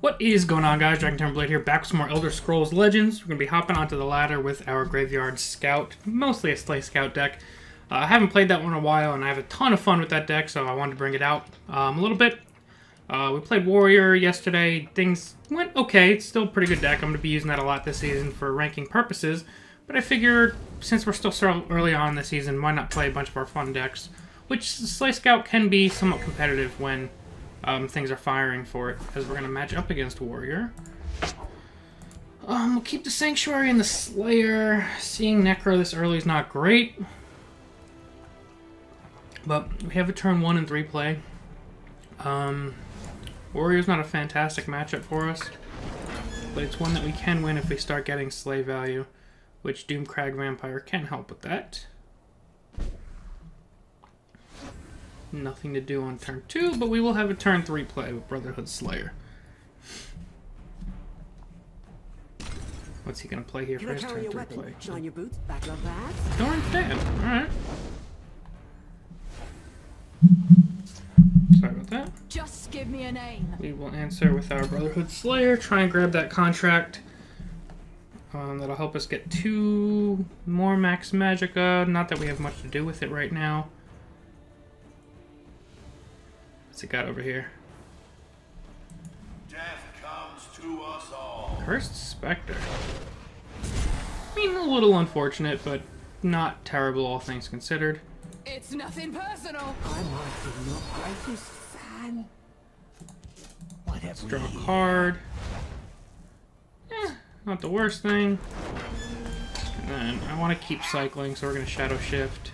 What is going on, guys? Blade here, back with some more Elder Scrolls Legends. We're going to be hopping onto the ladder with our Graveyard Scout, mostly a Slay Scout deck. I haven't played that one in a while, and I have a ton of fun with that deck, so I wanted to bring it out a little bit. We played Warrior yesterday. Things went okay. It's still a pretty good deck. I'm going to be using that a lot this season for ranking purposes, but I figured since we're still so early on in the season, why not play a bunch of our fun decks, which Slay Scout can be somewhat competitive when things are firing for it, because we're going to match up against Warrior. We'll keep the Sanctuary and the Slayer. Seeing Necro this early is not great, but we have a turn 1 and 3 play. Warrior's not a fantastic matchup for us, but it's one that we can win if we start getting Slay value, which Doomcrag Vampire can help with that. Nothing to do on turn 2, but we will have a turn 3 play with Brotherhood Slayer. What's he going to play here for his turn 3 play? Shine your boots, back up that. Darn fan. Alright. Sorry about that. Just give me a name. We will answer with our Brotherhood Slayer, try and grab that contract. That'll help us get 2 more max Magicka. Not that we have much to do with it right now. What's it got over here? Death comes to us all. Cursed Spectre. I mean, a little unfortunate, but not terrible, all things considered. It's nothing personal. I'm like your greatest fan. Let's draw a card. Not the worst thing. And then I want to keep cycling, so we're going to Shadow Shift.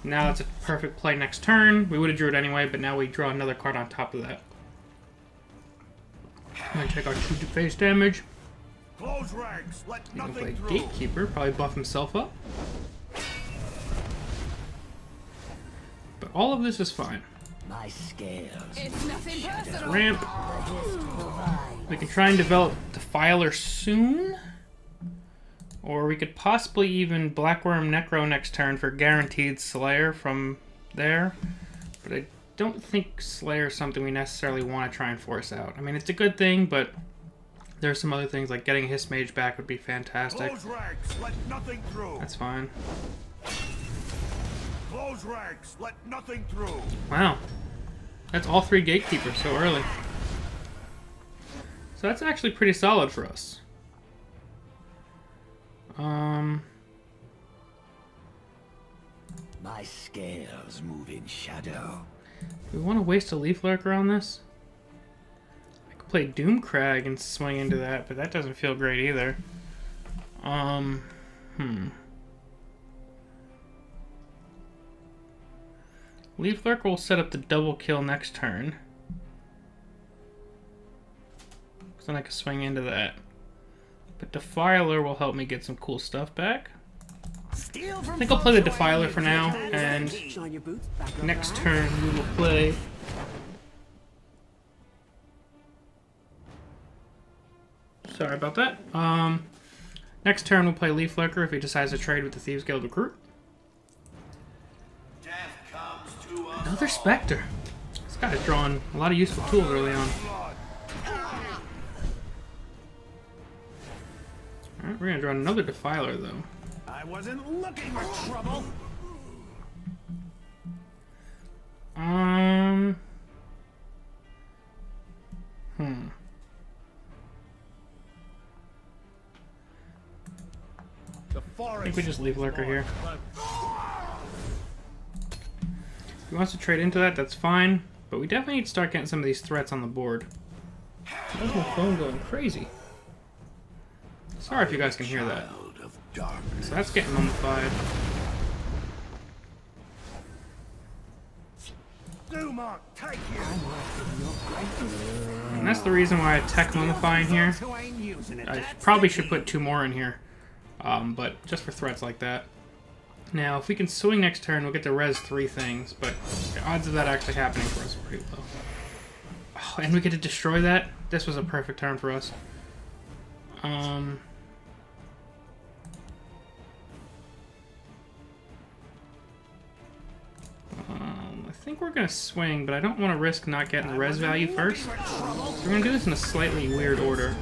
Now that's a perfect play next turn. We would have drew it anyway, but now we draw another card on top of that. I'm going to check our 2 face damage. Close ranks. Let I'm going to nothing play through. Gatekeeper, probably buff himself up. But all of this is fine. My scales. It's nothing personal. Ramp. We can try and develop Defiler soon. Or we could possibly even Blackworm Necro next turn for guaranteed Slayer from there. But I don't think Slayer is something we necessarily want to try and force out. I mean, it's a good thing, but there's some other things, like getting a Hiss Mage back would be fantastic. Close ranks. Let nothing through. That's fine. Close ranks. Let nothing through. Wow. That's all 3 Gatekeepers so early. So that's actually pretty solid for us. My scales move in shadow. Do we want to waste a Leaf Lurker on this? I could play Doomcrag and swing into that, but that doesn't feel great either. Leaf Lurker will set up the double kill next turn. So then I can swing into that. But Defiler will help me get some cool stuff back. I think I'll play the Defiler for now, and Shine your boots, back up next that. turn we will play... Sorry about that. Next turn we'll play Leaf Lurker if he decides to trade with the Thieves Guild Recruit. Death comes to us. Another Spectre. This guy's drawing a lot of useful tools early on. Alright, we're gonna draw another Defiler though. I wasn't looking for trouble. I think we just leave Lurker here. If he wants to trade into that, that's fine. But we definitely need to start getting some of these threats on the board. Where's my phone going crazy? Sorry if you guys can hear that. So that's getting mummified. And that's the reason why I tech mummify in here. I probably should put 2 more in here. But just for threats like that. Now, if we can swing next turn, we'll get to res 3 things, but the odds of that actually happening for us are pretty low. Oh, and we get to destroy that? This was a perfect turn for us. I think we're gonna swing, but I don't want to risk not getting the res value first. So we're gonna do this in a slightly weird order.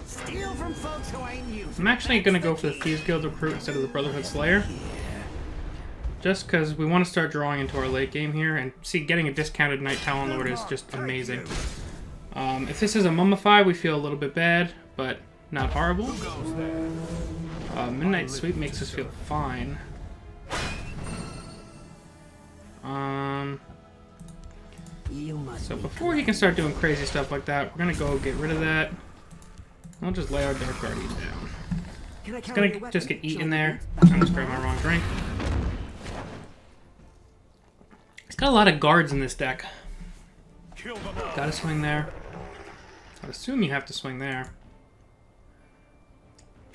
Steal from folks who ain't used. I'm actually gonna go for the Thieves Guild recruit instead of the Brotherhood Slayer. Just because we want to start drawing into our late game here, and see, getting a discounted Night Talon Lord is just amazing. If this is a Mummify, we feel a little bit bad, but not horrible. Midnight Sweep makes us feel fine. So before he can start doing crazy stuff like that, we're gonna go get rid of that. I'll just lay our Dark Guardian down. It's gonna just get eaten there. I just grabbed my wrong drink. He's got a lot of guards in this deck. Gotta swing there. I'd assume you have to swing there.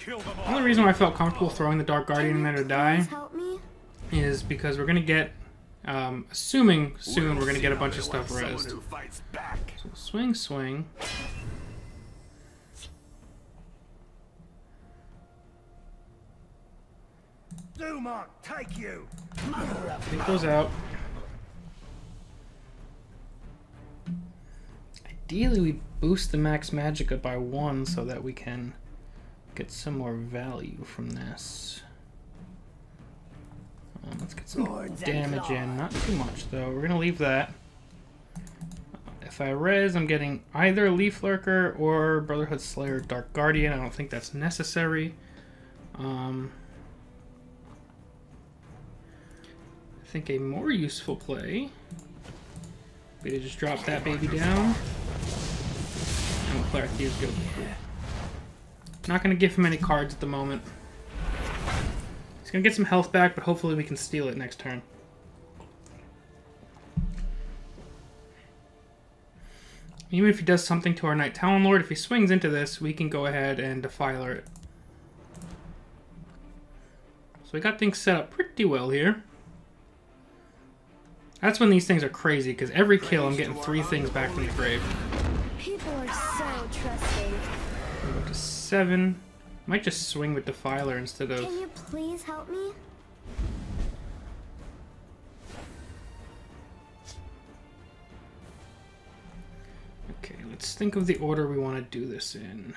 The only reason why I felt comfortable throwing the Dark Guardian in there to die is because we're gonna get, assuming soon we're gonna get a bunch of stuff rezzed. So swing, swing. Dumont, take you. Take those out. Ideally, we boost the max Magicka by 1 so that we can get some more value from this. Let's get some damage in. Not too much, though. We're going to leave that. If I res, I'm getting either Leaf Lurker or Brotherhood Slayer Dark Guardian. I don't think that's necessary. I think a more useful play would be to just drop that baby down. And we'll play our Thieves Guild. Not going to give him any cards at the moment. He's going to get some health back, but hopefully we can steal it next turn. Even if he does something to our Night Talon Lord, if he swings into this, we can go ahead and Defiler it. So we got things set up pretty well here. That's when these things are crazy, because every kill I'm getting 3 things back from the grave. People are so trusting. We'll go to 7. Might just swing with Defiler instead of... Can you please help me? Okay, let's think of the order we want to do this in.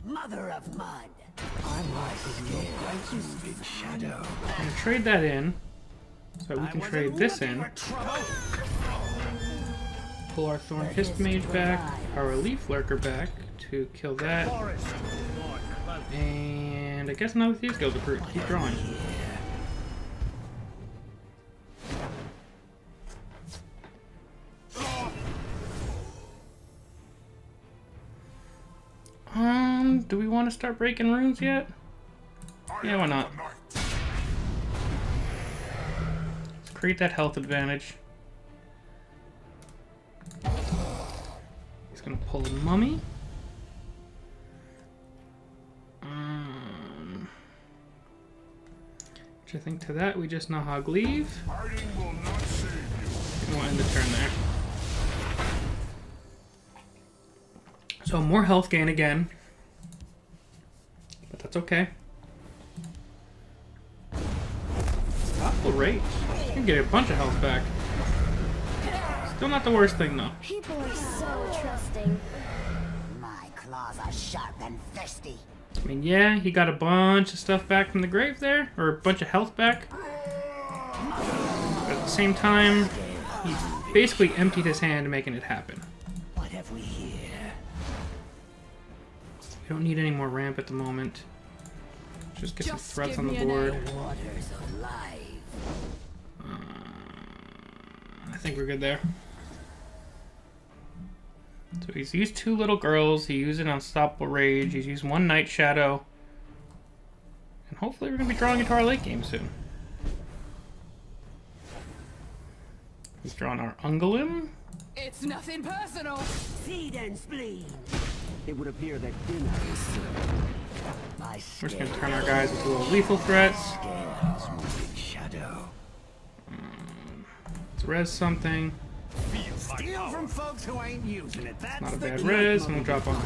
Mother of mud. I'm like your greatest in shadow. I'm going to trade that in, so we can trade this in. Pull our Thorn-Kissed Mage back, our Leaf Lurker back to kill that. And I guess another Thieves Guild recruit. Keep drawing. Do we want to start breaking runes yet? Yeah, why not? Let's create that health advantage. He's gonna pull a mummy. Which I think to that we just Nahag leave. We'll end the turn there. So more health gain again. But that's okay. Stoppable rage. You can get a bunch of health back. Still not the worst thing though. People are so trusting. My claws are sharp and thirsty. I mean, yeah, he got a bunch of stuff back from the grave there, or a bunch of health back. But at the same time, he basically emptied his hand making it happen. What have we here? We don't need any more ramp at the moment. Just get some threats on the board. Waters of life. I think we're good there. So he's used 2 little girls, he used an Unstoppable Rage, he's used 1 Night Shadow. And hopefully we're going to be drawing into our late game soon. He's drawn our Ungalim. It's nothing personal. Seed and spleen. It would appear that dinner is served. My We're just going to turn our guys into little lethal threats. scales move in shadow. Let's res something. Steal from folks who ain't using it. That's Not a the bad key. res, and we'll drop on.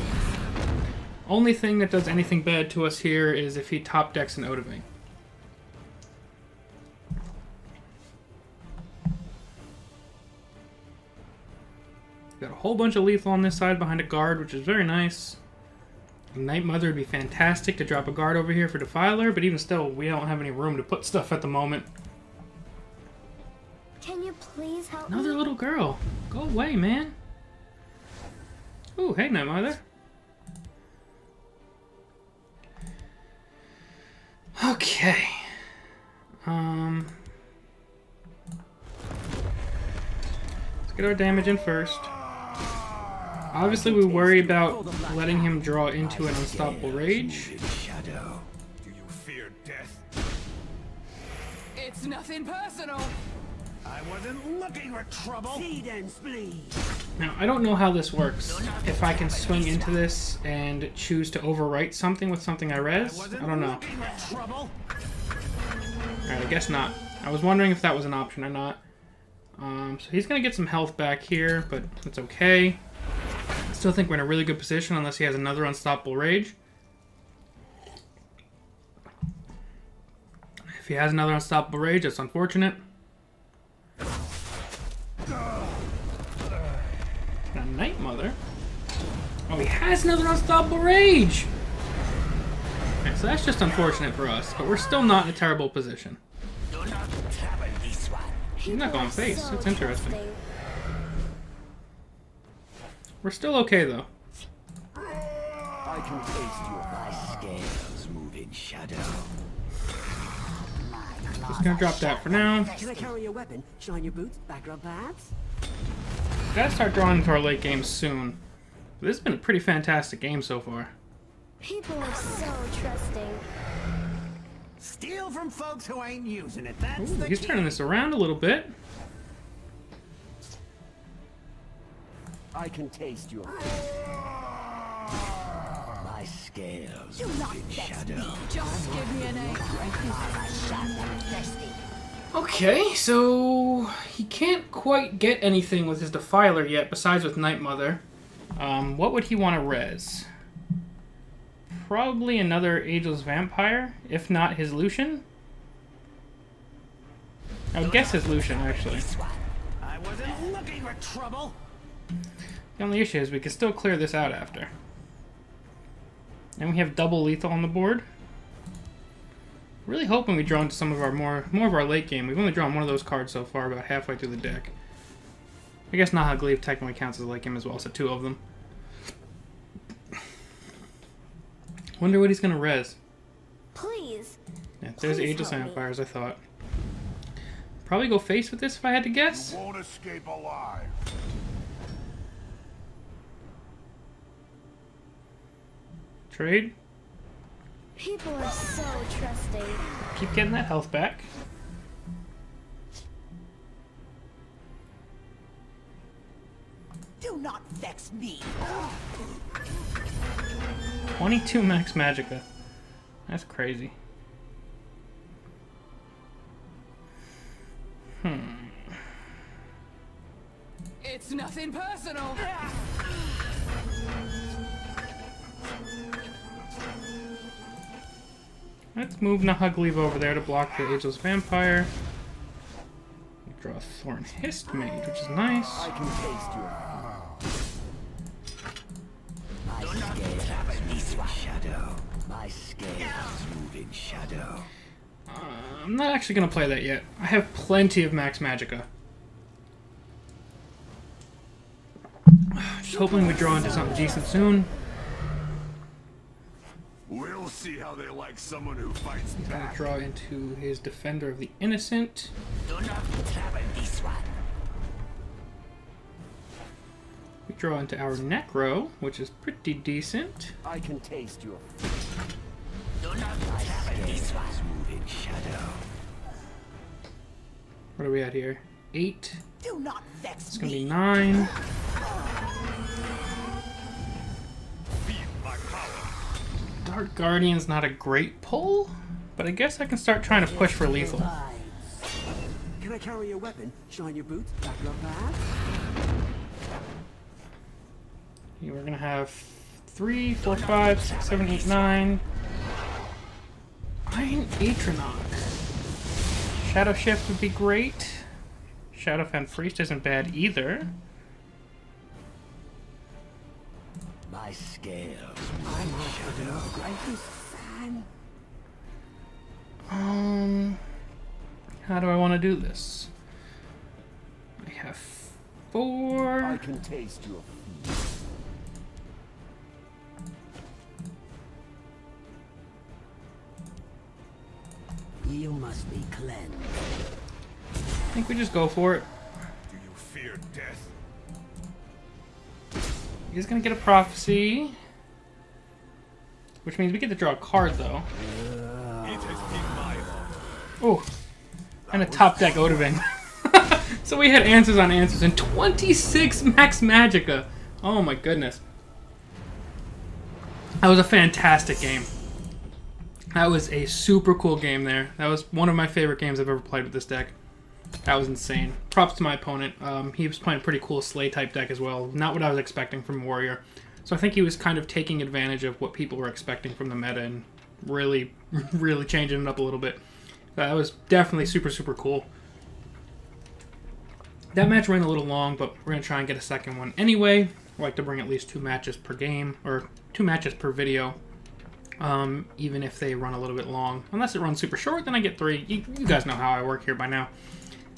Only thing that does anything bad to us here is if he top decks an Odiving. Got a whole bunch of lethal on this side behind a guard, which is very nice. A Night Mother would be fantastic to drop a guard over here for Defiler, but even still, we don't have any room to put stuff at the moment. Can you please help Another me? little girl. Go away, man. Ooh, hey, Night Mother. Okay. Let's get our damage in first. Obviously, we worry about letting him draw into an Unstoppable Rage. Do you fear death? It's nothing personal. I wasn't looking for trouble. Feed and spleen. Now, I don't know how this works. If I can swing into this and choose to overwrite something with something I res, I don't know. Looking for trouble. Alright, I guess not. I was wondering if that was an option or not. So he's going to get some health back here, but it's okay. I still think we're in a really good position unless he has another Unstoppable Rage. If he has another Unstoppable Rage, that's unfortunate. A Night Mother. Oh, he has another Unstoppable Rage! Okay, so that's just unfortunate for us, but we're still not in a terrible position. He's not going face. That's interesting. We're still okay, though. I can taste your scales move in shadow. Just gonna drop that for now. Can I carry your weapon? Shine your boots? Back rub pads? Gotta start drawing into our late game soon. This has been a pretty fantastic game so far. People are so trusting. Steal from folks who ain't using it. That's Ooh, the he's key. turning this around a little bit. I can taste your my scales You move not in vex shadow. me. Just give me an A. Okay, so he can't quite get anything with his Defiler yet, besides with Night Mother. What would he want to res? Probably another Ageless Vampire, if not his Lucian. I would guess his Lucian, actually. I wasn't looking for trouble. The only issue is we can still clear this out after. And we have double lethal on the board. Really hoping we draw into some of our more of our late game. We've only drawn one of those cards so far, about halfway through the deck. I guess Nahagleave technically counts as a late game as well, so 2 of them. Wonder what he's gonna res. Please. Yeah, there's Please Aegis help me. Vampires, I thought. Probably go face with this if I had to guess. Won't escape alive. Trade. People are so trusting. Keep getting that health back. Do not vex me. 22 max Magicka. That's crazy. It's nothing personal. Let's move Nahagleave over there to block the Ageless Vampire. We draw a Thorn Hist Mage, which is nice. I can taste your my scales move in shadow. I'm not actually going to play that yet. I have plenty of max Magicka. Just hoping we draw into something decent soon. We'll see how they like someone who fights Gonna back. draw into his Defender of the Innocent. We draw into our Necro, which is pretty decent. I can taste your my scales move in shadow. What are we at here? 8. Do not vex It's gonna me. be 9. Feel my power. Dark Guardian's not a great pull, but I guess I can start trying to push for lethal. Can I carry your weapon? Shine your boots? Back rub pads? We're gonna have 3, 4, 5, 6, 7, 8, 9. Iron Atronach. Shadow Shift would be great. Shadowfen Priest isn't bad either. My scales. I'm How do I want to do this? I have 4. I can taste your feet. You must be cleansed. I think we just go for it. Do you fear death? He's gonna get a prophecy, which means we get to draw a card though. It has been my honor. Oh, and a top deck Odahviing. So we had answers on answers and 26 max Magicka. Oh my goodness. That was a fantastic game. That was a super cool game there. That was one of my favorite games I've ever played with this deck. That was insane. Props to my opponent. He was playing a pretty cool Slay type deck as well. Not what I was expecting from Warrior. So I think he was kind of taking advantage of what people were expecting from the meta and really, really changing it up a little bit. That was definitely super, super cool. That match ran a little long, but we're going to try and get a second one anyway. I like to bring at least 2 matches per game, or 2 matches per video. Even if they run a little bit long. Unless it runs super short, then I get 3. You guys know how I work here by now.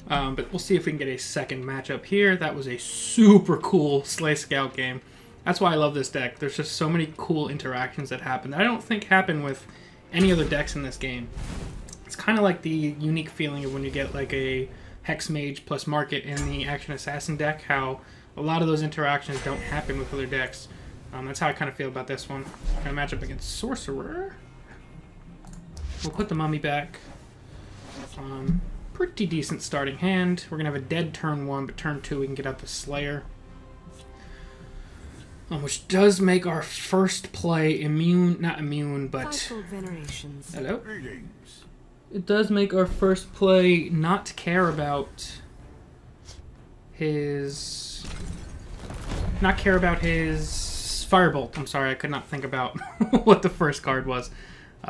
But we'll see if we can get a second matchup here. That was a super cool Slay Scout game. That's why I love this deck. There's just so many cool interactions that happen that I don't think happen with any other decks in this game. It's kind of like the unique feeling of when you get like a Hex Mage plus Market in the Action Assassin deck, how a lot of those interactions don't happen with other decks. That's how I kind of feel about this one. Going to match up against Sorcerer. We'll put the Mummy back. Pretty decent starting hand. We're going to have a dead turn 1, but turn 2 we can get out the Slayer. Which does make our first play immune, not immune, but... Hello? It does make our first play not care about his... Not care about his... Firebolt. I'm sorry, I could not think about what the first card was.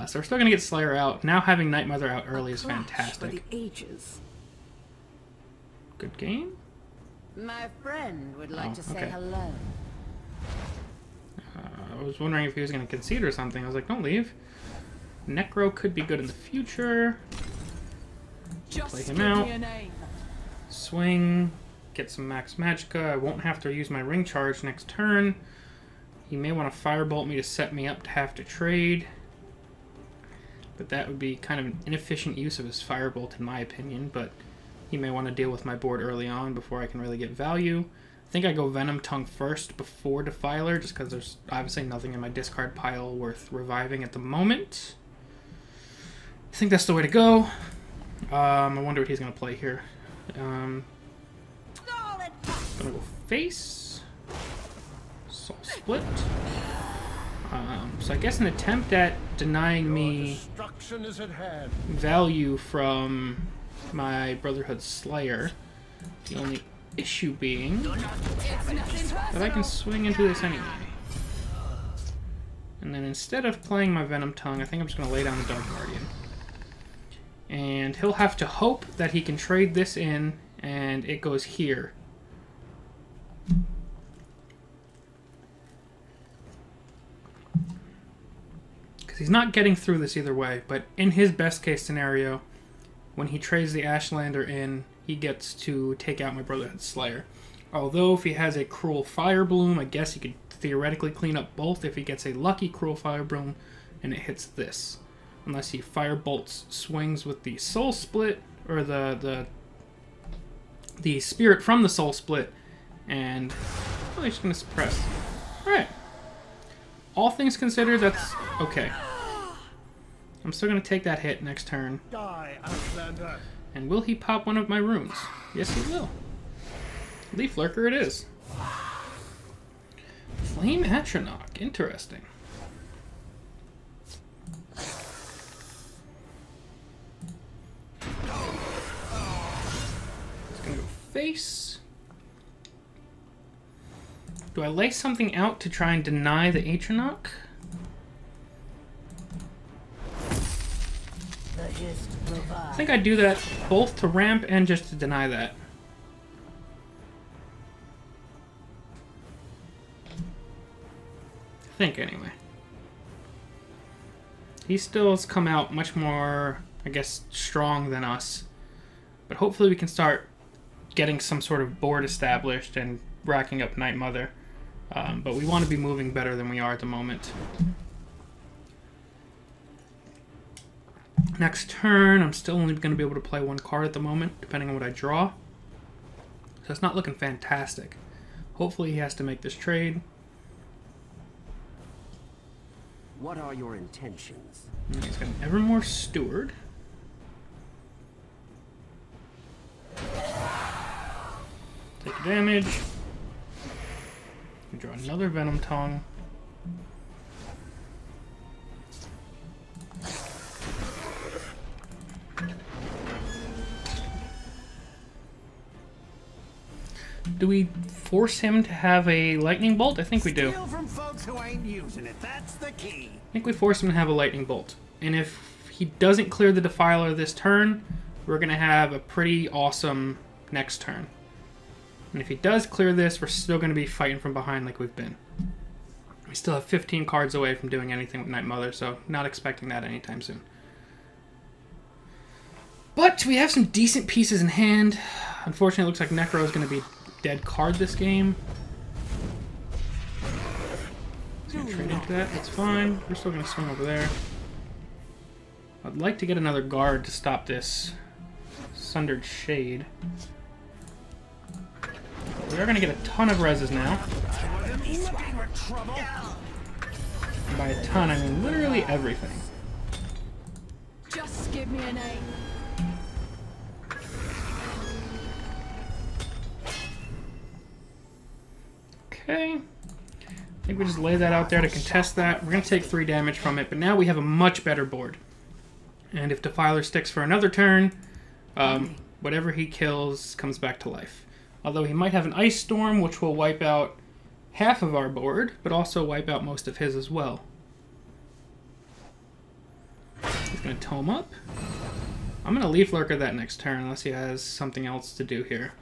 So we're still going to get Slayer out. Now having Night Mother out early is fantastic. Good game. My friend would like to say hello. I was wondering if he was going to concede or something. I was like, don't leave. Necro could be good in the future. Play him out. Swing. Get some max Magicka. I won't have to use my ring charge next turn. He may want to firebolt me to set me up to have to trade. But that would be kind of an inefficient use of his firebolt in my opinion. But he may want to deal with my board early on before I can really get value. I think I go Venom Tongue first before Defiler, just because there's obviously nothing in my discard pile worth reviving at the moment. I think that's the way to go. I wonder what he's going to play here. Gonna go face. Soul Split. So I guess an attempt at denying me value from my Brotherhood Slayer. The only issue being that I can swing into this anyway. And then instead of playing my Venom Tongue, I think I'm just going to lay down the Dark Guardian. And he'll have to hope that he can trade this in, and it goes here. Because he's not getting through this either way, but in his best case scenario, when he trades the Ashlander in, he gets to take out my Brotherhood Slayer. Although if he has a Cruel Fire Bloom, I guess he could theoretically clean up both if he gets a lucky Cruel Fire Bloom and it hits this. Unless he Firebolts swings with the Soul Split, or the Spirit from the Soul Split, and oh, he's just going to suppress. Alright. All things considered, that's okay. I'm still going to take that hit next turn. Die, Outlander. And will he pop one of my runes? Yes, he will. Leaf Lurker it is. Flame Atronach. Interesting. It's going to go face. Do I lay something out to try and deny the Atronach? I think I'd do that both to ramp and just to deny that. I think, anyway. He still has come out much more, I guess, strong than us. But hopefully we can start getting some sort of board established and racking up Night Mother. But we want to be moving better than we are at the moment. Next turn, I'm still only going to be able to play one card at the moment, depending on what I draw. So it's not looking fantastic. Hopefully he has to make this trade. What are your intentions? And he's got an Evermore Steward. Take damage. We draw another Venom Tongue. Do we force him to have a Lightning Bolt? I think we do. Steal from folks who ain't using it. That's the key. I think we force him to have a Lightning Bolt. And if he doesn't clear the Defiler this turn, we're going to have a pretty awesome next turn. And if he does clear this, we're still going to be fighting from behind like we've been. We still have 15 cards away from doing anything with Night Mother, so not expecting that anytime soon. But we have some decent pieces in hand. Unfortunately, it looks like Necro is going to be dead card this game. Just going to trade into that. That's fine. We're still going to swing over there. I'd like to get another guard to stop this Sundered Shade. We are going to get a ton of reses now. And by a ton, I mean literally everything. Just give me an A. Okay. I think we just lay that out there to contest that. We're going to take 3 damage from it, but now we have a much better board. And if Defiler sticks for another turn, whatever he kills comes back to life. Although he might have an Ice Storm, which will wipe out half of our board, but also wipe out most of his as well. He's going to Tome up. I'm going to Leaf Lurker that next turn, unless he has something else to do here.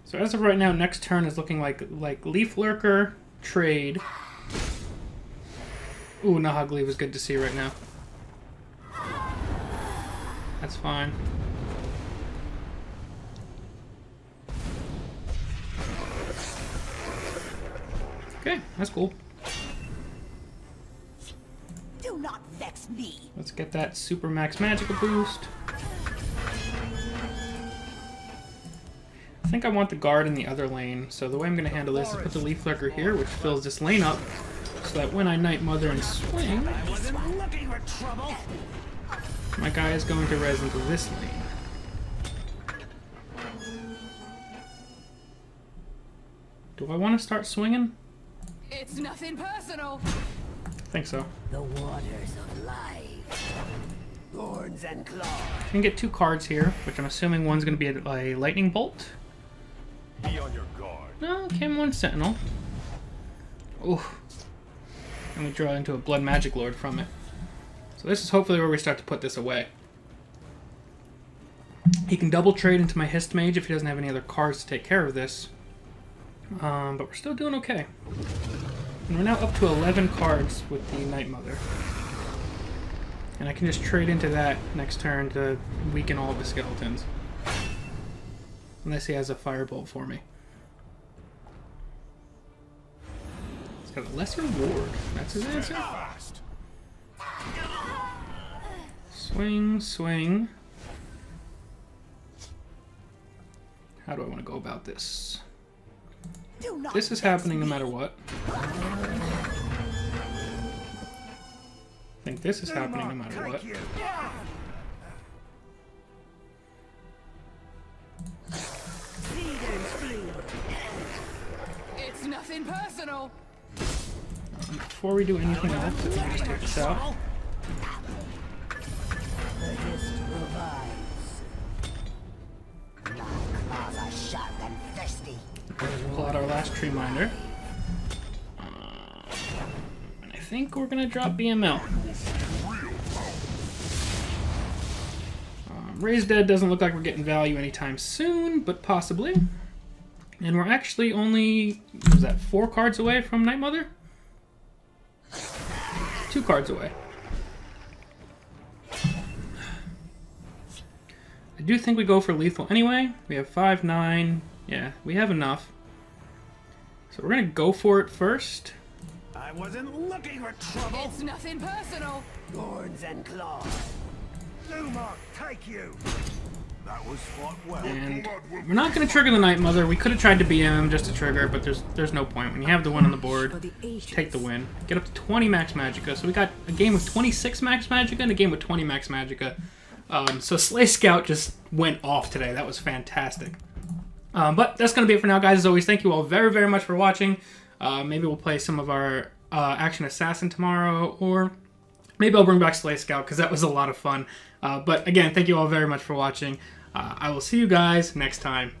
So as of right now, next turn is looking like Leaf Lurker, trade. Ooh, Nahagli was good to see right now. That's fine. Okay, that's cool. Do not vex me. Let's get that Super Max Magicka boost. I think I want the guard in the other lane, so the way I'm going to handle this is put the Leaf Lurker here, which fills this lane up, so that when I Night Mother and swing, my guy is going to res into this lane. Do I want to start swinging? It's nothing personal. I think so. The waters of life. Thorns and claws. I can get 2 cards here, which I'm assuming one's going to be a Lightning Bolt. Be on your guard. No, came 1 Sentinel. Ooh. And we draw into a Blood Magic Lord from it. So this is hopefully where we start to put this away. He can double trade into my Hist Mage if he doesn't have any other cards to take care of this. But we're still doing okay. And we're now up to 11 cards with the Night Mother. And I can just trade into that next turn to weaken all of the skeletons. Unless he has a Firebolt for me. He's got a Lesser Ward. That's his answer. Swing, swing. How do I want to go about this? This is happening no matter what. I think this is happening no matter what. It's nothing personal. Before we do anything else, I think we just take this out. The Hist provides. My claws are sharp and Pull out our last tree minder. And I think we're gonna drop BML. Raised Dead doesn't look like we're getting value anytime soon, but possibly. And we're actually only, what was that, 4 cards away from Night Mother? 2 cards away. I do think we go for lethal anyway. We have 5, 9. Yeah, we have enough. So we're gonna go for it first. I wasn't looking for trouble. It's nothing personal. Thorns and claws. Zuma, take you. That was fought well. And we're not going to trigger the Night Mother. We could have tried to BM him just to trigger, but there's no point. When you have the win on the board, take the win. Get up to 20 max Magicka. So we got a game with 26 max Magicka and a game with 20 max Magicka. So Slay Scout just went off today. That was fantastic. But that's going to be it for now, guys. As always, thank you all very, very much for watching. Maybe we'll play some of our Action Assassin tomorrow, or maybe I'll bring back Slay Scout because that was a lot of fun. But again, thank you all very much for watching. I will see you guys next time.